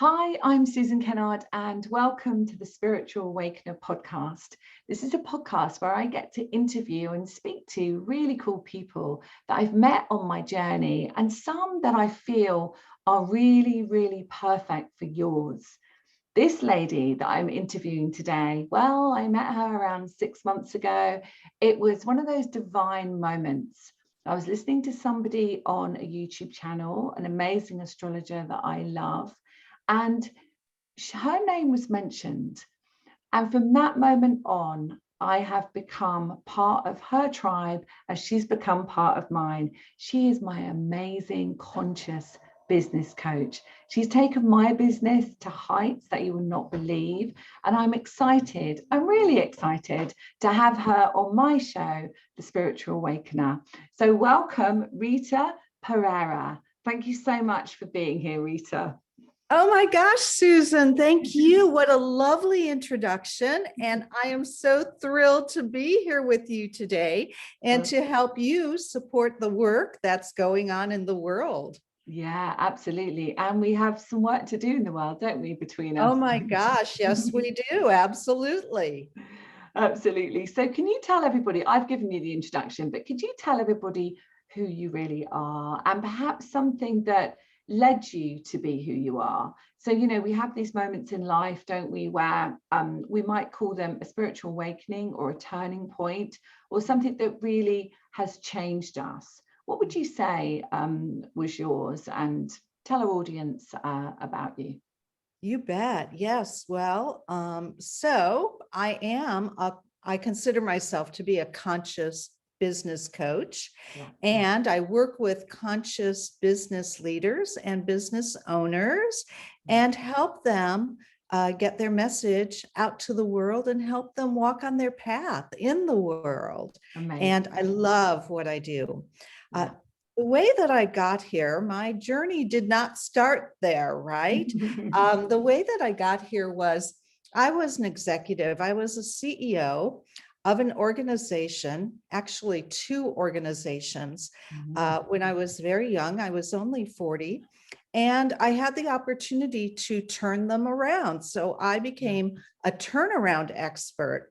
Hi, I'm Susan Kennard, and welcome to the Spiritual Awakener Podcast. This is a podcast where I get to interview and speak to really cool people that I've met on my journey, and some that I feel are really, really perfect for yours. This lady that I'm interviewing today, well, I met her around 6 months ago. It was one of those divine moments. I was listening to somebody on a YouTube channel, an amazing astrologer that I love, and her name was mentioned. And from that moment on, I have become part of her tribe as she's become part of mine. She is my amazing conscious business coach. She's taken my business to heights that you will not believe. And I'm really excited to have her on my show, The Spiritual Awakener. So welcome, Rita Perea. Thank you so much for being here, Rita. Oh my gosh, Susan, thank you. What a lovely introduction. And I am so thrilled to be here with you today and to help you support the work that's going on in the world. Yeah, absolutely. And we have some work to do in the world, don't we, between us? Oh my gosh, yes, we do. Absolutely. Absolutely. So can you tell everybody, I've given you the introduction, but could you tell everybody who you really are and perhaps something that led you to be who you are? So, we have these moments in life, don't we, where we might call them a spiritual awakening or a turning point or something that really has changed us. What would you say was yours? And tell our audience about you. You bet. Yes. Well, so I consider myself to be a conscious business coach, and I work with conscious business leaders and business owners and help them get their message out to the world and help them walk on their path in the world. Amazing. And I love what I do. The way that I got here, my journey did not start there, right? The way that I got here was I was an executive. I was a CEO of an organization, actually two organizations. When I was very young, I was only 40, and I had the opportunity to turn them around. So I became a turnaround expert.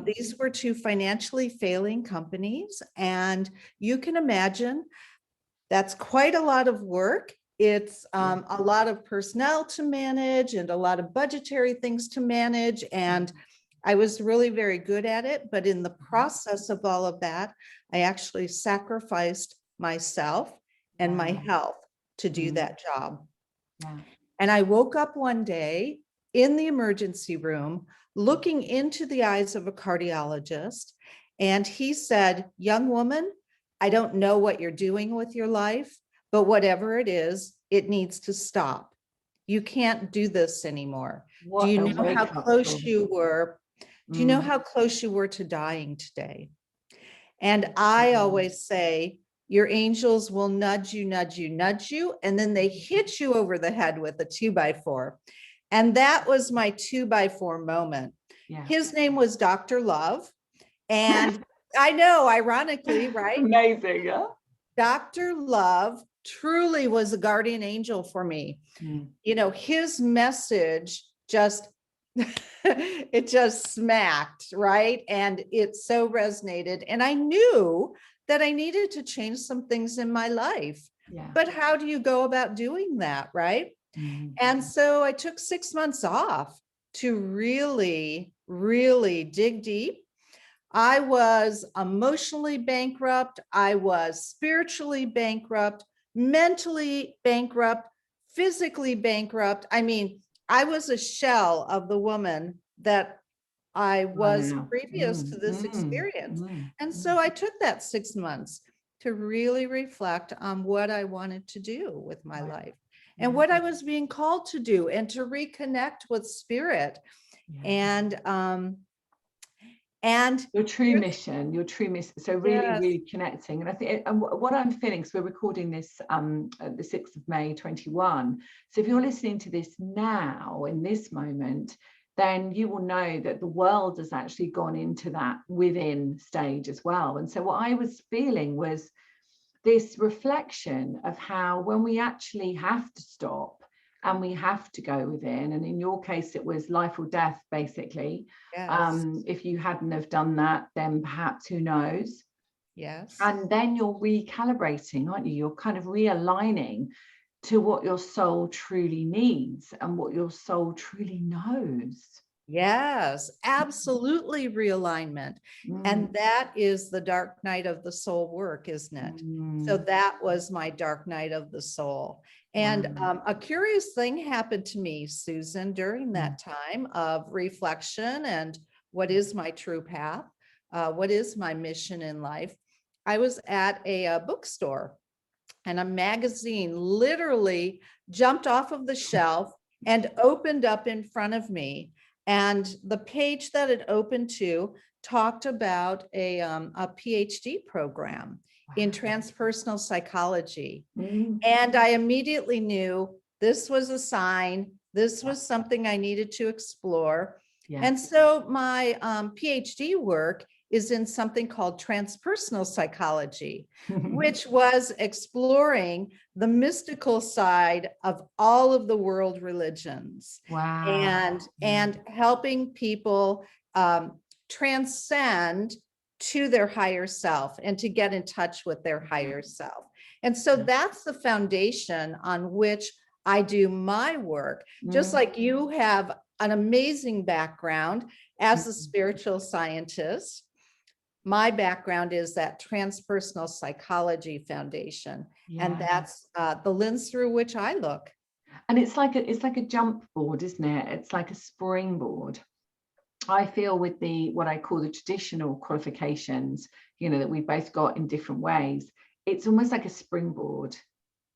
These were two financially failing companies, and you can imagine that's quite a lot of work. It's a lot of personnel to manage and a lot of budgetary things to manage. And I was really very good at it. But in the process of all of that, I actually sacrificed myself and my health to do that job. And I woke up one day in the emergency room, looking into the eyes of a cardiologist. And he said, "Young woman, I don't know what you're doing with your life, but whatever it is, it needs to stop. You can't do this anymore." Do you know how close you were? Do you know how close you were to dying today? And I always say, your angels will nudge you, nudge you, nudge you, and then they hit you over the head with a 2x4. And that was my 2x4 moment. His name was Dr. Love. And I know, ironically, right? Amazing, yeah. Dr. Love truly was a guardian angel for me. His message it just smacked, right? And it so resonated. And I knew that I needed to change some things in my life. But how do you go about doing that, right? And so I took 6 months off to really, really dig deep. I was emotionally bankrupt. I was spiritually bankrupt, mentally bankrupt, physically bankrupt. I mean, I was a shell of the woman that I was previous to this experience. And so I took that 6 months to really reflect on what I wanted to do with my life and what I was being called to do and to reconnect with spirit. And your true mission. So really connecting. And I think, and what I'm feeling, so we're recording this the 6th of May 21. So if you're listening to this now in this moment, then you will know that the world has actually gone into that within stage as well. And so what I was feeling was this reflection of how when we actually have to stop, and we have to go within. And in your case, it was life or death, basically. Yes. If you hadn't have done that, then perhaps who knows? Yes. And then you're recalibrating, aren't you? You're kind of realigning to what your soul truly needs and what your soul truly knows. Yes, absolutely realignment. And that is the dark night of the soul work, isn't it? So that was my dark night of the soul. And a curious thing happened to me, Susan, during that time of reflection and what is my true path? What is my mission in life? I was at a bookstore and a magazine literally jumped off of the shelf and opened up in front of me. And the page that it opened to talked about a PhD program in transpersonal psychology. And I immediately knew this was a sign. This was something I needed to explore. And so my PhD work is in something called transpersonal psychology, which was exploring the mystical side of all of the world religions. And helping people transcend to their higher self and to get in touch with their higher self. And so that's the foundation on which I do my work. Just like you have an amazing background as a spiritual scientist, my background is that transpersonal psychology foundation. And that's the lens through which I look. And it's like a jump board, isn't it? It's like a springboard. I feel with what I call the traditional qualifications, that we both got in different ways, it's almost like a springboard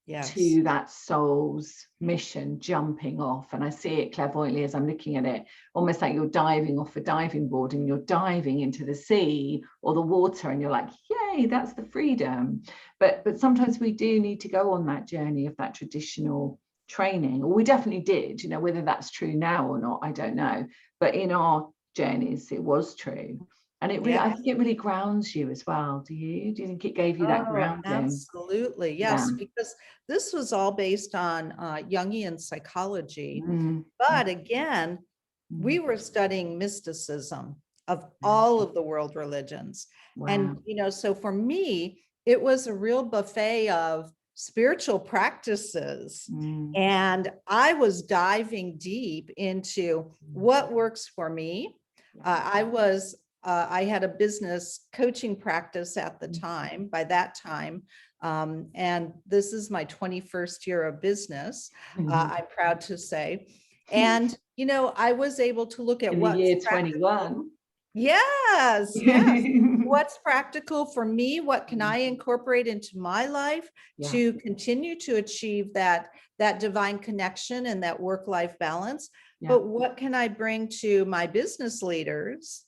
to that soul's mission jumping off. And I see it clairvoyantly as I'm looking at it, almost like you're diving off a diving board and you're diving into the sea or the water and you're like, yay, that's the freedom. But sometimes we do need to go on that journey of that traditional training, or we definitely did, whether that's true now or not, I don't know. But in our journeys, it was true. And it really, I think it really grounds you as well. Do you think it gave you that grounding? Absolutely. Yes, because this was all based on Jungian psychology. But again, we were studying mysticism of all of the world religions. And, so for me, it was a real buffet of spiritual practices. And I was diving deep into what works for me. I had a business coaching practice at the time, by that time. And this is my 21st year of business, I'm proud to say. And, I was able to look at in the year 21. Yes. What's practical for me? What can I incorporate into my life to continue to achieve that divine connection and that work-life balance? But what can I bring to my business leaders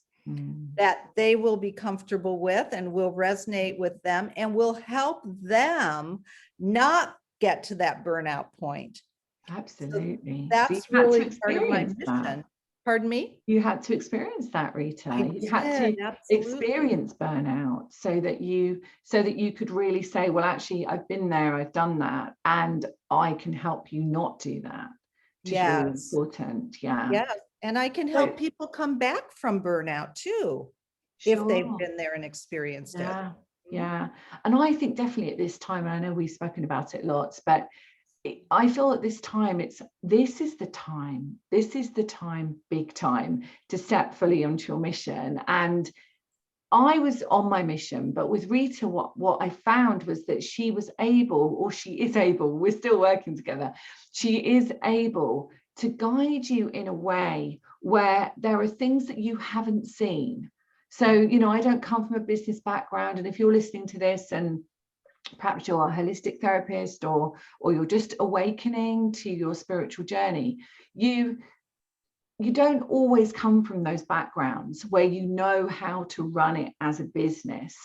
that they will be comfortable with and will resonate with them and will help them not get to that burnout point? Absolutely. So that's really part of my mission. Pardon me? You had to experience that, Rita. You had to experience burnout so that you could really say, well, actually, I've been there, I've done that, and I can help you not do that. Which is really important. Yes. And I can help people come back from burnout too, if they've been there and experienced it. Yeah. And I think definitely at this time, and I know we've spoken about it lots, but I feel at this time, this is the time, big time, to step fully onto your mission. And I was on my mission, but with Rita, what I found was that she is able, we're still working together, she is able to guide you in a way where there are things that you haven't seen. So, I don't come from a business background, and if you're listening to this and perhaps you're a holistic therapist or you're just awakening to your spiritual journey, you don't always come from those backgrounds where you know how to run it as a business.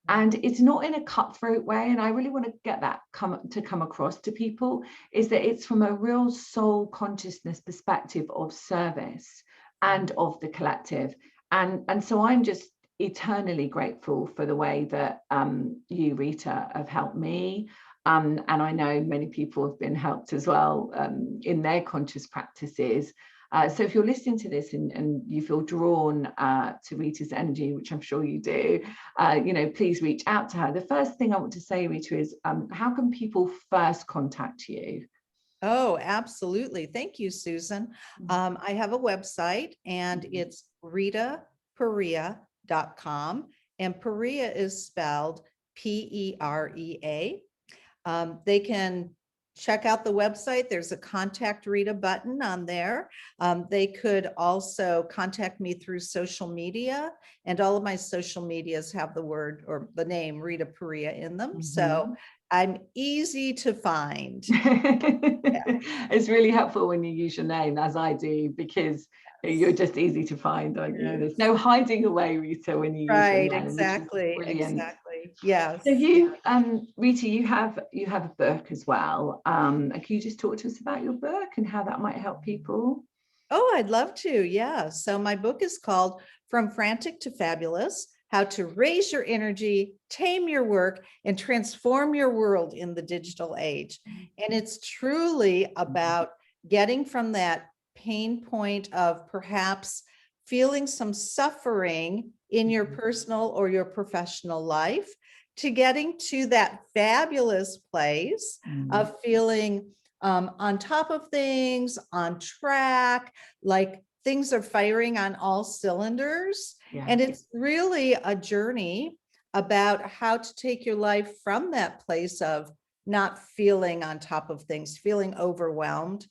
And it's not in a cutthroat way. And I really want to get that come across to people, is that it's from a real soul consciousness perspective of service and of the collective. And so I'm just eternally grateful for the way that you, Rita, have helped me. And I know many people have been helped as well in their conscious practices. So if you're listening to this and you feel drawn to Rita's energy, which I'm sure you do, please reach out to her. The first thing I want to say, Rita, is how can people first contact you? Oh, absolutely. Thank you, Susan. I have a website and it's ritaperea.com, and Perea is spelled Perea. They can check out the website. There's a contact Rita button on there. They could also contact me through social media, and all of my social medias have the word or the name Rita Perea in them. So I'm easy to find. It's really helpful when you use your name, as I do, because you're just easy to find, aren't you? There's no hiding away, Rita, when you use your name, Exactly, which is brilliant. exactly. Yes. So Rita, you have a book as well. Can you just talk to us about your book and how that might help people? Oh, I'd love to. Yeah. So my book is called From Frantic to Fabulous: How to Raise Your Energy, Tame Your Work, and Transform Your World in the Digital Age. And it's truly about getting from that pain point of perhaps feeling some suffering in your personal or your professional life to getting to that fabulous place of feeling on top of things, on track, like things are firing on all cylinders. Yeah. And it's really a journey about how to take your life from that place of not feeling on top of things, feeling overwhelmed,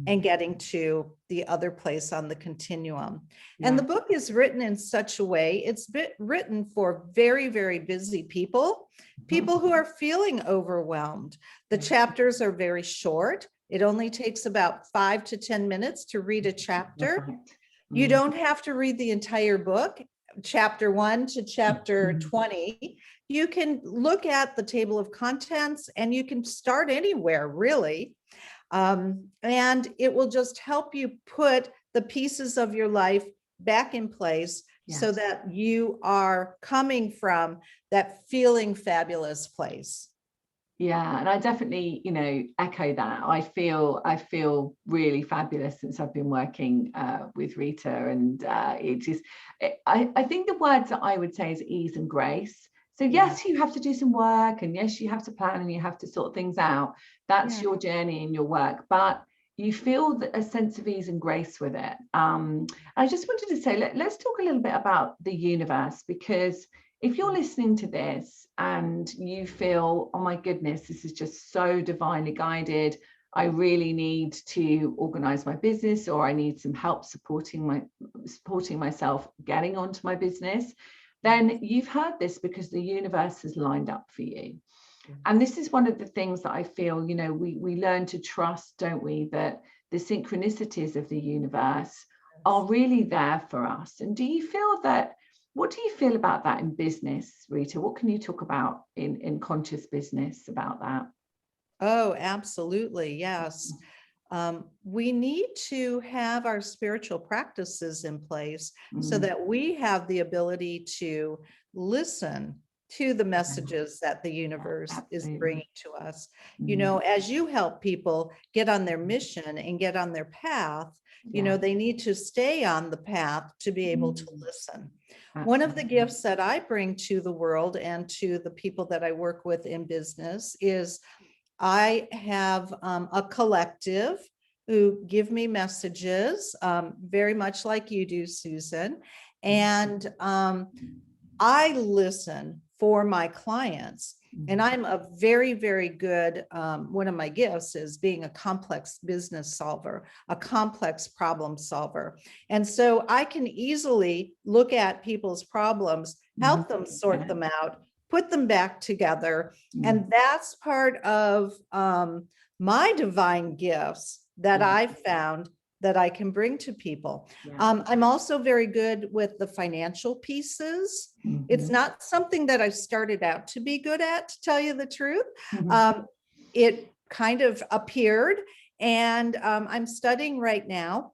and getting to the other place on the continuum. Yeah. And the book is written in such a way, it's written for very, very busy people who are feeling overwhelmed. The chapters are very short. It only takes about 5 to 10 minutes to read a chapter. You don't have to read the entire book, chapter 1 to chapter 20. You can look at the table of contents and you can start anywhere, really. And it will just help you put the pieces of your life back in place. Yes. So that you are coming from that feeling fabulous place. Yeah, and I definitely, echo that. I feel really fabulous since I've been working with Rita, and I think the words that I would say is ease and grace. So yes, you have to do some work, and yes, you have to plan, and you have to sort things out. That's your journey and your work, but you feel a sense of ease and grace with it. I just wanted to say, let's talk a little bit about the universe, because if you're listening to this and you feel, oh my goodness, this is just so divinely guided, I really need to organize my business, or I need some help supporting myself getting onto my business, then you've heard this because the universe has lined up for you. And this is one of the things that I feel, we learn to trust, don't we, that the synchronicities of the universe are really there for us. And what do you feel about that in business, Rita? What can you talk about in conscious business about that? Oh, absolutely. Yes. We need to have our spiritual practices in place so that we have the ability to listen to the messages that the universe is bringing to us. As you help people get on their mission and get on their path, they need to stay on the path to be able to listen. One of the gifts that I bring to the world and to the people that I work with in business is I have a collective who give me messages, very much like you do, Susan. And I listen for my clients. And I'm a very, very good, one of my gifts is being a complex business solver, a complex problem solver. And so I can easily look at people's problems, help them sort them out, put them back together. And that's part of my divine gifts that I've found that I can bring to people. I'm also very good with the financial pieces. It's not something that I started out to be good at, to tell you the truth. It kind of appeared, and I'm studying right now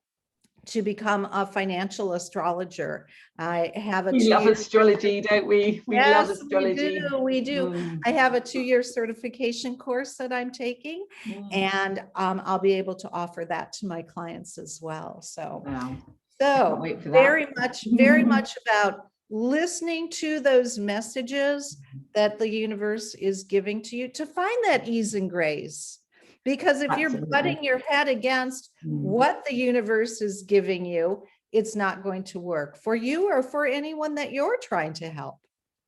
to become a financial astrologer. I have a We love 2-year. astrology, don't we? We love Yes, we astrology. do. We do. Mm, I have a 2-year certification course that I'm taking, mm. and I'll be able to offer that to my clients as well. Wow. I can't So wait for that. very much about listening to those messages that the universe is giving to you to find that ease and grace. Because if you're Absolutely. butting your head against what the universe is giving you, it's not going to work for you or for anyone that you're trying to help.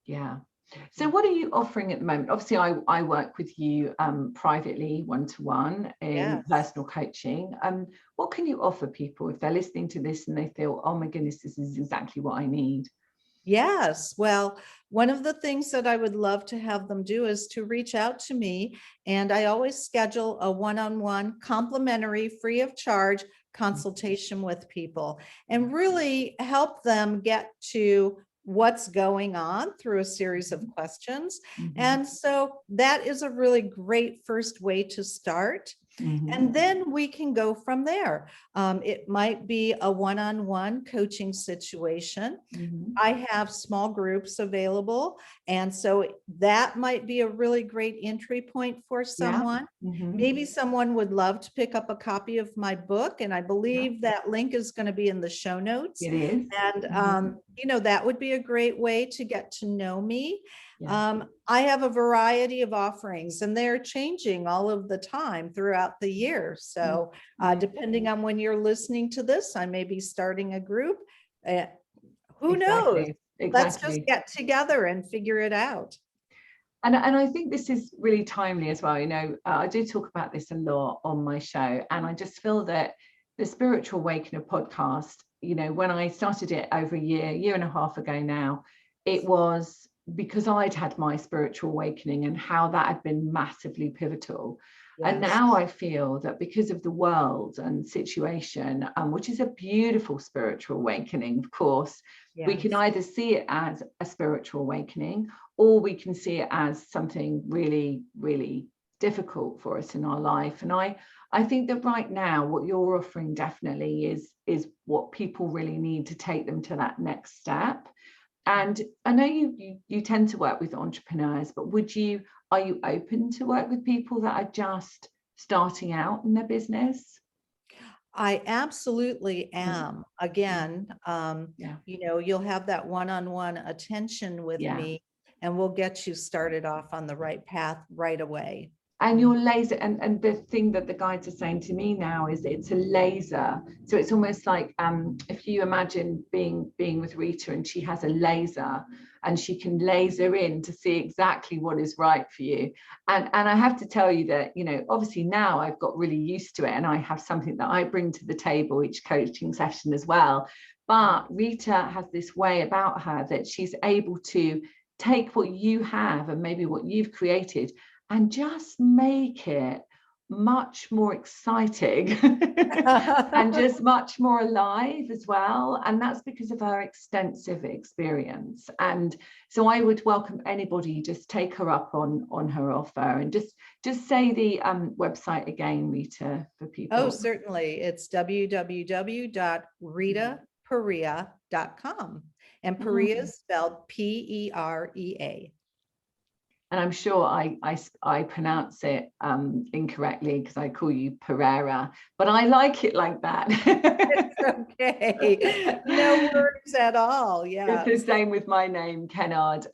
Yeah. So what are you offering at the moment? Obviously, I work with you privately, one-to-one in Yes. personal coaching. What can you offer people if they're listening to this and they feel, oh my goodness, this is exactly what I need? Yes. Well, one of the things that I would love to have them do is to reach out to me. And I always schedule a one-on-one complimentary, free of charge consultation with people and really help them get to what's going on through a series of questions. Mm-hmm. And so that is a really great first way to start. Mm-hmm. And then we can go from there. It might be a one-on-one coaching situation. Mm-hmm. I have small groups available. And so that might be a really great entry point for someone. Yeah. Mm-hmm. Maybe someone would love to pick up a copy of my book. And I believe that link is going to be in the show notes. It is. And, that would be a great way to get to know me. Yeah. I have a variety of offerings and they're changing all of the time throughout the year. So depending on when you're listening to this, I may be starting a group. Who knows? Exactly. Let's just get together and figure it out. And I think this is really timely as well. I do talk about this a lot on my show, and I just feel that the Spiritual Awakener podcast, when I started it over a year and a half ago now, it was because I'd had my spiritual awakening and how that had been massively pivotal. Yes. And now I feel that because of the world and situation, which is a beautiful spiritual awakening, of course, yes. We can either see it as a spiritual awakening, or we can see it as something really, really difficult for us in our life. And I think that right now, what you're offering definitely is what people really need to take them to that next step. And I know you tend to work with entrepreneurs, but are you open to work with people that are just starting out in their business? I absolutely am. Again, you'll have that one-on-one attention with me, and we'll get you started off on the right path right away. And your laser, and the thing that the guides are saying to me now is it's a laser. So it's almost like if you imagine being with Rita, and she has a laser and she can laser in to see exactly what is right for you. And I have to tell you that, obviously now I've got really used to it, and I have something that I bring to the table each coaching session as well. But Rita has this way about her that she's able to take what you have and maybe what you've created and just make it much more exciting and just much more alive as well. And that's because of her extensive experience. And so I would welcome anybody, just take her up on her offer, and just say the website again, Rita, for people. Oh, certainly. It's www.ritaperea.com. And Perea is spelled P-E-R-E-A. And I'm sure I pronounce it incorrectly because I call you Pereira, but I like it like that. It's okay. No worries at all. Yeah. It's the same with my name, Kennard.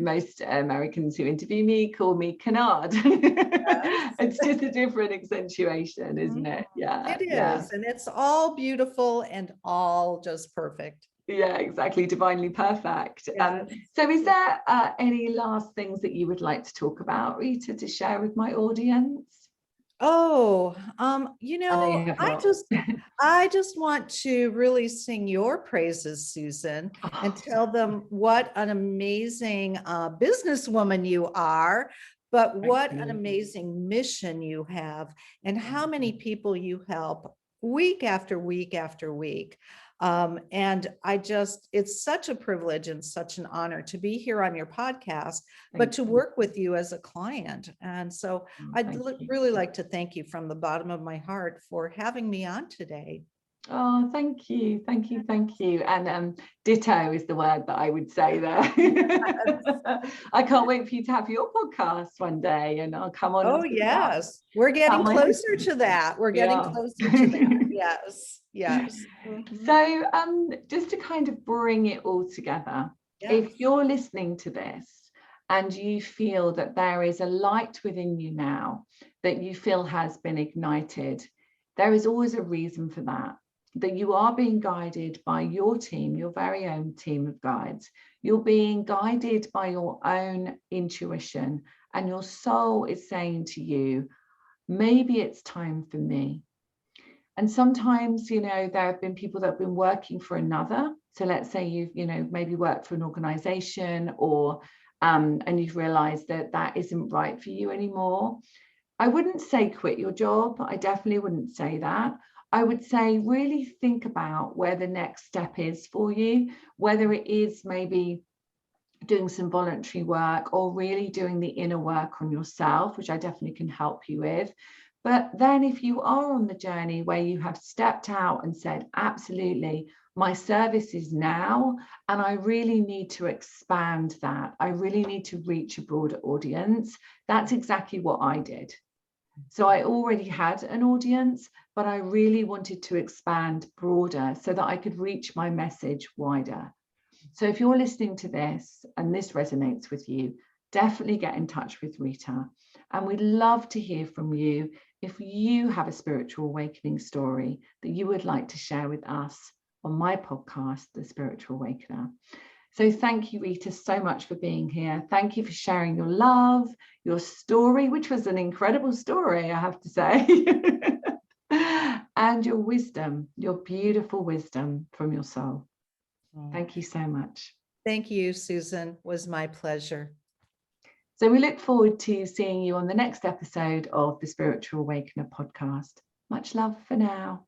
Most Americans who interview me call me Kennard. It's just a different accentuation, isn't it? Yeah. It is. And it's all beautiful and all just perfect. Yeah, exactly. Divinely perfect. Yes. So is there any last things that you would like to talk about, Rita, to share with my audience? Oh, I just want to really sing your praises, Susan, and tell them what an amazing businesswoman you are, but what an amazing mission you have, and how many people you help week after week after week. And it's such a privilege and such an honor to be here on your podcast, but to work with you as a client. And so I'd really like to thank you from the bottom of my heart for having me on today. Oh, thank you. And ditto is the word that I would say there. I can't wait for you to have your podcast one day, and I'll come on. Oh, yes. We're getting closer to that. We're getting closer to that. Yes. Yes. Mm-hmm. So just to kind of bring it all together, Yes. if you're listening to this and you feel that there is a light within you now that you feel has been ignited, there is always a reason for that. That you are being guided by your team, your very own team of guides. You're being guided by your own intuition, and your soul is saying to you, maybe it's time for me. And sometimes, there have been people that have been working for another. So let's say you've, maybe worked for an organization, or and you've realized that that isn't right for you anymore. I wouldn't say quit your job. I definitely wouldn't say that. I would say really think about where the next step is for you, whether it is maybe doing some voluntary work or really doing the inner work on yourself, which I definitely can help you with. But then if you are on the journey where you have stepped out and said, absolutely, my service is now, and I really need to expand that. I really need to reach a broader audience. That's exactly what I did. So I already had an audience, but I really wanted to expand broader so that I could reach my message wider. So if you're listening to this and this resonates with you, definitely get in touch with Rita. And we'd love to hear from you if you have a spiritual awakening story that you would like to share with us on my podcast, The Spiritual Awakener. So thank you, Rita, so much for being here. Thank you for sharing your love, your story, which was an incredible story, I have to say, and your wisdom, your beautiful wisdom from your soul. Thank you so much. Thank you, Susan. It was my pleasure. So we look forward to seeing you on the next episode of the Spiritual Awakener podcast. Much love for now.